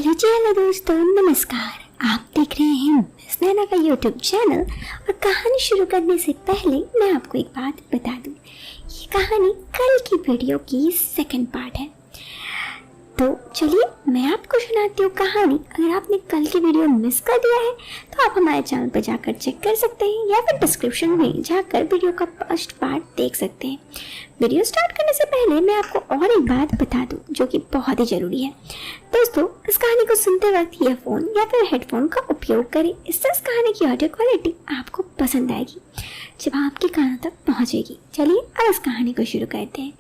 Hello दोस्तों, नमस्कार। आप देख रहे हैं मिस नैना का यूट्यूब चैनल। और कहानी शुरू करने से पहले मैं आपको एक बात बता दूं, ये कहानी कल की वीडियो की सेकंड पार्ट है। तो चलिए मैं आपको सुनाती हूँ कहानी। अगर आपने कल की वीडियो मिस कर दिया है तो आप हमारे चैनल पर जाकर चेक कर सकते हैं या फिर डिस्क्रिप्शन में जाकर वीडियो का फर्स्ट पार्ट देख सकते हैं। वीडियो स्टार्ट करने से पहले मैं आपको और एक बात बता दूं जो कि बहुत ही ज़रूरी है। दोस्तों, इस कहानी को सुनते वक्त ईयरफोन या फिर हेडफोन का उपयोग करें। इससे इस कहानी की ऑडियो क्वालिटी आपको पसंद आएगी जब आपके कानों तक पहुंचेगी। चलिए अब इस कहानी को शुरू करते हैं।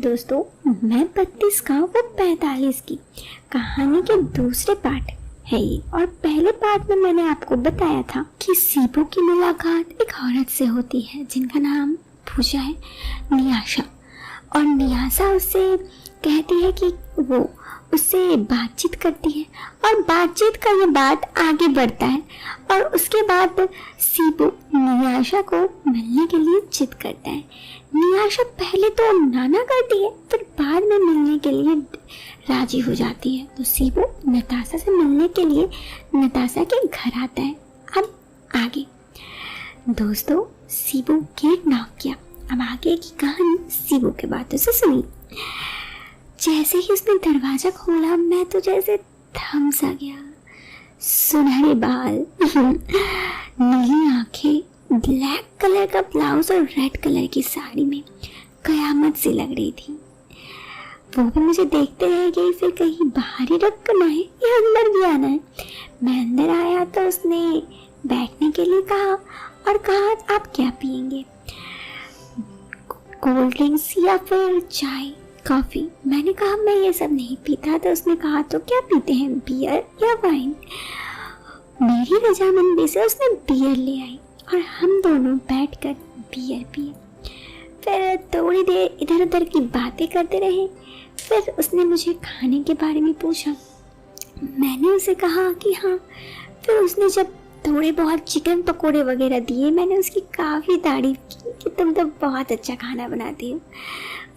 दोस्तों, मैं 32 का वो 45 की कहानी के दूसरे पार्ट है ये। और पहले पार्ट में मैंने आपको बताया था कि सीबू की मुलाकात एक औरत से होती है जिनका नाम पूजा है, नियाशा। और नियाशा उससे कहती है कि वो उससे बातचीत करती है और बातचीत का ये बात आगे बढ़ता है। और उसके बाद सीबू नियाशा को मिलने के लिए जिद करता है। नियाशा पहले तो नाना करती है, फिर बाद में मिलने के लिए राजी हो जाती है। तो सीबू नताशा से मिलने के लिए नताशा के घर आता है। अब आगे दोस्तों, सीबू गेट नॉक किया। अब आगे की कहानी सीबू के बातों से सुनी। जैसे ही उसने दरवाजा खोला मैं तो जैसे थम सा गया। सुनहरे बाल, नीली आंखें, ब्लैक कलर का ब्लाउज और रेड कलर की साड़ी में कयामत सी लग रही थी। वो भी मुझे देखते रह गई। फिर कहीं बाहर ही रुक कर आए या अंदर भी आना है। मैं अंदर आया तो उसने बैठने के लिए कहा और कहा आप क्या पियेंगे, कोल्ड ड्रिंक्स या फिर चाय, कॉफ़ी। मैंने कहा मैं ये सब नहीं पीता। तो उसने कहा तो क्या पीते हैं, बियर या वाइन। मेरी रजामंदी से उसने बियर ले आई और हम दोनों बैठकर बियर पिए। फिर थोड़ी देर इधर उधर की बातें करते रहे। फिर उसने मुझे खाने के बारे में पूछा। मैंने उसे कहा कि हाँ। फिर उसने जब थोड़े बहुत चिकन पकोड़े वगैरह दिए, मैंने उसकी काफ़ी तारीफ की कि तुम तो बहुत अच्छा खाना बनाती हो।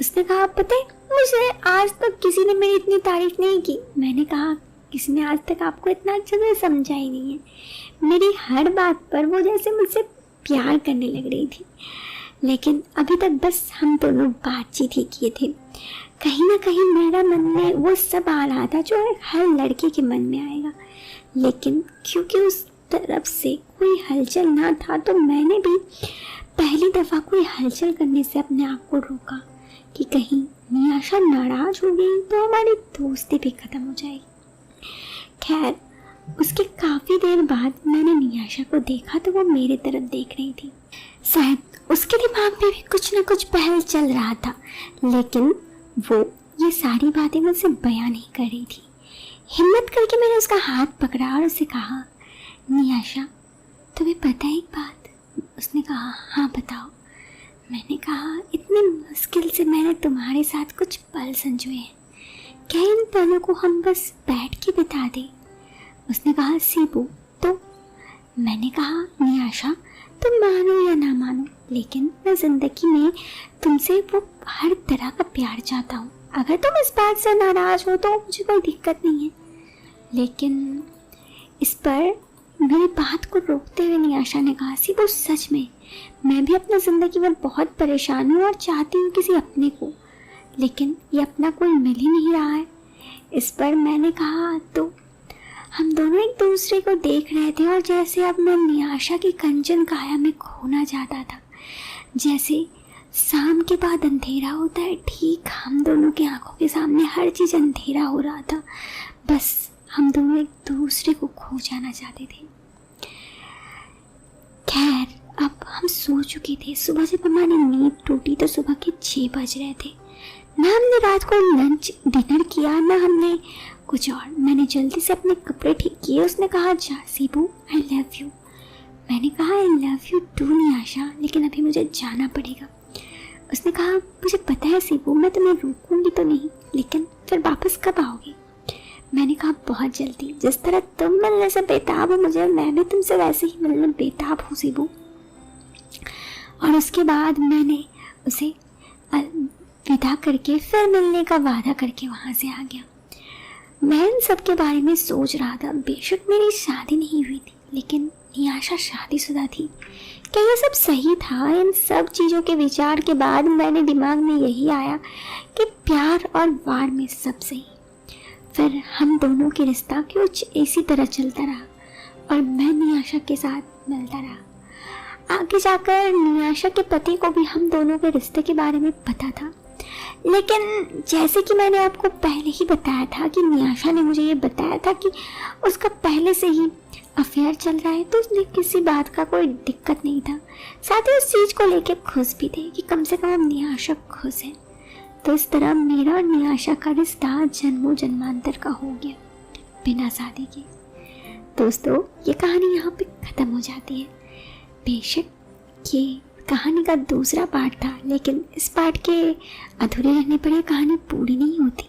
उसने कहा पता है, मुझे आज तक किसी ने मेरी इतनी तारीफ नहीं की। मैंने कहा किसी ने आज तक आपको इतना अच्छे से समझा ही नहीं है। मेरी हर बात पर वो जैसे मुझसे प्यार करने लग रही थी। लेकिन अभी तक बस हम दोनों बातचीत ही किए थे। कहीं ना कहीं मेरा मन में वो सब आ रहा था जो हर लड़के के मन में आएगा। लेकिन क्योंकि उस तरफ से कोई हलचल ना था तो मैंने भी पहली दफ़ा कोई हलचल करने से अपने आप को रोका कि कहीं नियाशा नाराज हो गई तो हमारी दोस्ती भी ख़त्म हो जाएगी। खैर, उसके काफ़ी देर बाद मैंने नियाशा को देखा तो वो मेरे तरफ देख रही थी। शायद उसके दिमाग में भी कुछ न कुछ पहल चल रहा था, लेकिन वो ये सारी बातें मुझसे बयान नहीं कर रही थी। हिम्मत करके मैंने उसका हाथ पकड़ा और उससे कहा नियाशा, तुम्हें पता है एक बात? उसने कहा हाँ बताओ। मैंने कहा इतनी मुश्किल से मैंने तुम्हारे साथ कुछ पल संजोए हैं, क्या इन पलों को हम बस बैठ के बिता दें? उसने कहा सीबू तो। मैंने कहा नियाशा, तुम मानो या ना मानो, लेकिन मैं ज़िंदगी में तुमसे वो हर तरह का प्यार चाहता हूँ। अगर तुम इस बात से नाराज़ हो तो मुझे कोई दिक्कत नहीं है। लेकिन इस पर मेरी बात को रोकते हुए नियाशा ने कहा सीबू सच में मैं भी अपनी ज़िंदगी में बहुत परेशान हूँ और चाहती हूँ किसी अपने को, लेकिन ये अपना कोई मिल ही नहीं रहा है। इस पर मैंने कहा तो हम दोनों एक दूसरे को देख रहे थे और जैसे अब मैं नियाशा की कंचन काया में खोना चाहता था। जैसे शाम के बाद अंधेरा होता है, ठीक हम दोनों की आंखों के सामने हर चीज़ अंधेरा हो रहा था। बस हम दोनों एक दूसरे को खो जाना चाहते थे। खैर, अब हम सो चुके थे। सुबह जब हमारी नींद टूटी तो सुबह के 6 बज रहे थे। ना हमने रात को लंच डिनर किया, ना हमने कुछ और। मैंने जल्दी से अपने कपड़े ठीक किए। उसने कहा जा सीबू, आई लव यू। मैंने कहा आई लव यू टू नियाशा, लेकिन अभी मुझे जाना पड़ेगा। उसने कहा मुझे पता है सीबू, मैं तुम्हें रोकूंगी तो नहीं, लेकिन फिर वापस कब आओगी? मैंने कहा बहुत जल्दी। जिस तरह तुम मिलने से बेताब हो मुझे, मैं भी तुमसे वैसे ही मिलने बेताब हूँ सीबू। और उसके बाद मैंने उसे विदा करके फिर मिलने का वादा करके वहाँ से आ गया। मैं इन सब के बारे में सोच रहा था। बेशक मेरी शादी नहीं हुई थी, लेकिन नियाशा शादीशुदा थी। क्या ये सब सही था? इन सब चीज़ों के विचार के बाद मैंने दिमाग में यही आया कि प्यार और वार में सब सही। फिर हम दोनों के रिश्ता कुछ इसी तरह चलता रहा और मैं नियाशा के साथ मिलता रहा। आगे जाकर नियाशा के पति को भी हम दोनों के रिश्ते के बारे में पता था, लेकिन जैसे कि मैंने आपको पहले ही बताया था कि नियाशा ने मुझे ये बताया था कि उसका पहले से ही अफेयर चल रहा है, तो उसने किसी बात का कोई दिक्कत नहीं था। साथ ही उस चीज़ को लेके खुश भी थे कि कम से कम नियाशा खुश है। तो इस तरह मेरा और नियाशा का रिश्ता जन्मों जन्मांतर का हो गया बिना शादी के। दोस्तों, ये कहानी यहाँ पे ख़त्म हो जाती है। बेशक ये कहानी का दूसरा पार्ट था, लेकिन इस पार्ट के अधूरे रहने पर यह कहानी पूरी नहीं होती।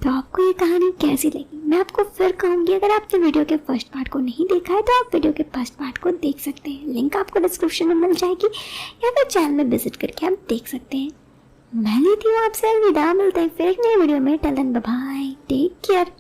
तो आपको ये कहानी कैसी लगी? मैं आपको फिर कहूँगी, अगर आपने वीडियो के फर्स्ट पार्ट को नहीं देखा है तो आप वीडियो के फर्स्ट पार्ट को देख सकते हैं। लिंक आपको डिस्क्रिप्शन में मिल जाएगी या फिर चैनल में विजिट करके आप देख सकते हैं। मैं लेती हूँ आपसे अलविदा। मिलते हैं फिर एक नई वीडियो में। Till then bye bye, take care.